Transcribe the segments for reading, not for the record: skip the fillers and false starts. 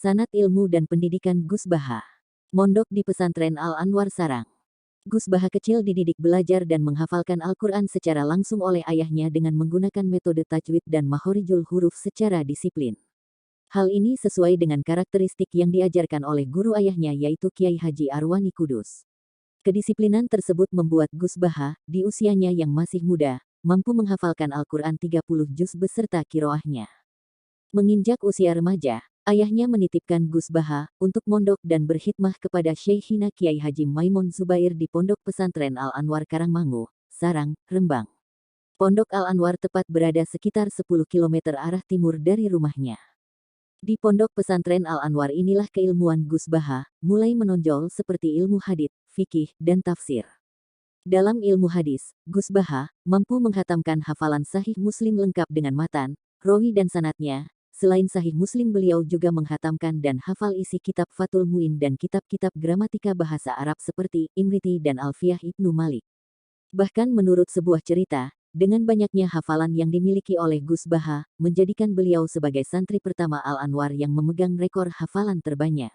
Sanad Ilmu dan Pendidikan Gus Baha. Mondok di Pesantren Al-Anwar Sarang. Gus Baha kecil dididik belajar dan menghafalkan Al-Quran secara langsung oleh ayahnya dengan menggunakan metode tajwid dan makhorijul huruf secara disiplin. Hal ini sesuai dengan karakteristik yang diajarkan oleh guru ayahnya yaitu Kiai Haji Arwani Kudus. Kedisiplinan tersebut membuat Gus Baha, di usianya yang masih muda, mampu menghafalkan Al-Quran 30 juz beserta kiroahnya. Menginjak usia remaja, ayahnya menitipkan Gus Baha untuk mondok dan berkhidmah kepada Syekhina Kiai Haji Maimun Zubair di Pondok Pesantren Al-Anwar Karangmangu, Sarang, Rembang. Pondok Al-Anwar tepat berada sekitar 10 km arah timur dari rumahnya. Di Pondok Pesantren Al-Anwar inilah keilmuan Gus Baha mulai menonjol seperti ilmu hadits, fikih, dan tafsir. Dalam ilmu hadis, Gus Baha mampu menghatamkan hafalan Sahih Muslim lengkap dengan matan, rawi dan sanadnya. Selain Sahih Muslim beliau juga menghatamkan dan hafal isi kitab Fathul Muin dan kitab-kitab gramatika bahasa Arab seperti Imriti dan Alfiyah Ibnu Malik. Bahkan menurut sebuah cerita, dengan banyaknya hafalan yang dimiliki oleh Gus Baha, menjadikan beliau sebagai santri pertama Al-Anwar yang memegang rekor hafalan terbanyak.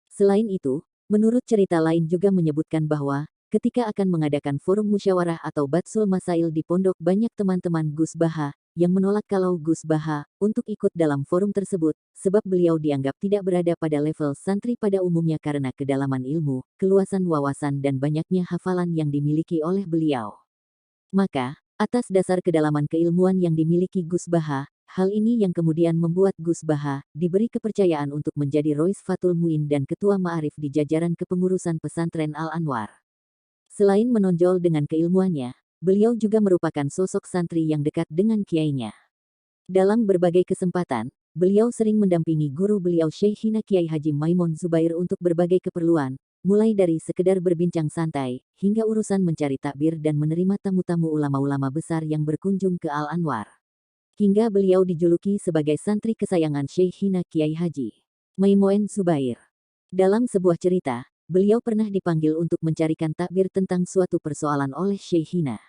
Selain itu, menurut cerita lain juga menyebutkan bahwa, ketika akan mengadakan forum musyawarah atau batsul masail di pondok banyak teman-teman Gus Baha, yang menolak kalau Gus Baha untuk ikut dalam forum tersebut, sebab beliau dianggap tidak berada pada level santri pada umumnya karena kedalaman ilmu, keluasan wawasan dan banyaknya hafalan yang dimiliki oleh beliau. Maka, atas dasar kedalaman keilmuan yang dimiliki Gus Baha, hal ini yang kemudian membuat Gus Baha diberi kepercayaan untuk menjadi Rois Fathul Muin dan Ketua Ma'arif di jajaran kepengurusan pesantren Al-Anwar. Selain menonjol dengan keilmuannya, beliau juga merupakan sosok santri yang dekat dengan kiainya. Dalam berbagai kesempatan, beliau sering mendampingi guru beliau Syekhina Kiai Haji Maimun Zubair untuk berbagai keperluan, mulai dari sekedar berbincang santai, hingga urusan mencari takbir dan menerima tamu-tamu ulama-ulama besar yang berkunjung ke Al-Anwar. Hingga beliau dijuluki sebagai santri kesayangan Syekhina Kiai Haji Maimun Zubair. Dalam sebuah cerita, beliau pernah dipanggil untuk mencarikan takbir tentang suatu persoalan oleh Syekhina.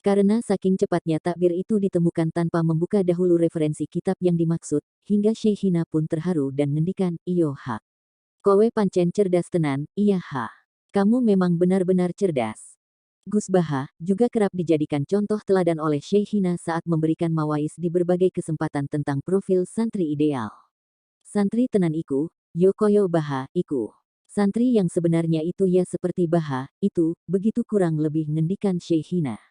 Karena saking cepatnya takbir itu ditemukan tanpa membuka dahulu referensi kitab yang dimaksud, hingga Syekhina pun terharu dan ngendikan, "Iyo hak. Kowe pancen cerdas tenan, iya ha. Kamu memang benar-benar cerdas." Gus Baha juga kerap dijadikan contoh teladan oleh Syekhina saat memberikan mawais di berbagai kesempatan tentang profil santri ideal. Santri tenan iku, yo koyo Baha iku. Santri yang sebenarnya itu ya seperti Baha, itu, begitu kurang lebih ngendikan Syekhina.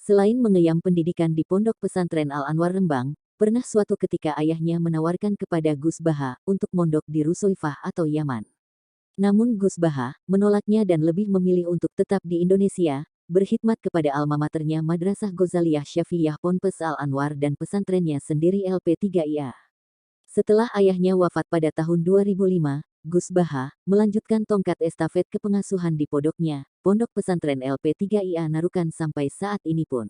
Selain mengeyam pendidikan di Pondok Pesantren Al-Anwar Rembang, pernah suatu ketika ayahnya menawarkan kepada Gus Baha untuk mondok di Rusoifah atau Yaman. Namun Gus Baha menolaknya dan lebih memilih untuk tetap di Indonesia, berkhidmat kepada alma maternya Madrasah Ghazaliyah Syafiyah Ponpes Al-Anwar dan pesantrennya sendiri LP3IA. Setelah ayahnya wafat pada tahun 2005, Gus Baha melanjutkan tongkat estafet kepengasuhan di pondoknya, Pondok Pesantren LP3IA Narukan sampai saat ini pun.